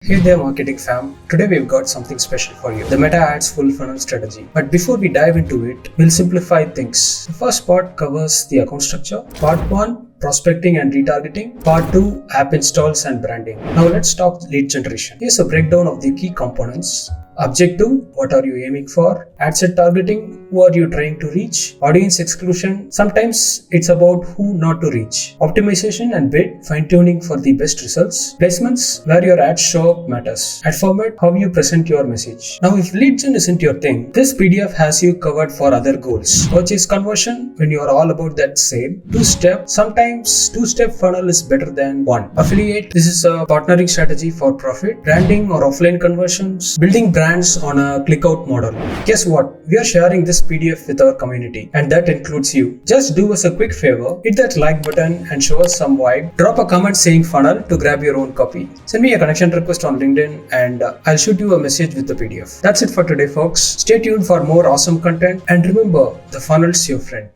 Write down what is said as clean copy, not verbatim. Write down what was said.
Hey there marketing fam, today we've got something special for you, the Meta Ads full funnel strategy. But before we dive into it, we'll simplify things. The first part covers the account structure, part 1 prospecting and retargeting, part 2 app installs and branding. Now let's talk lead generation. Here's a breakdown of the key components. Objective, what are you aiming for? Ad set targeting, who are you trying to reach? Audience exclusion, sometimes it's about who not to reach. Optimization and bid, fine-tuning for the best results. Placements, where your ads show up matters. Ad format, how you present your message. Now if lead gen isn't your thing, this PDF has you covered for other goals. Purchase conversion, when you are all about that sale. Two-step, sometimes two-step funnel is better than one. Affiliate, this is a partnering strategy for profit. Branding or offline conversions, building brands on a click-out model. Guess what? We are sharing this PDF with our community, and that includes you. Just do us a quick favor, hit that like button and show us some vibe. Drop a comment saying funnel to grab your own copy. Send me a connection request on LinkedIn and I'll shoot you a message with the PDF. That's it for today, folks. Stay tuned for more awesome content and remember, the funnel's your friend.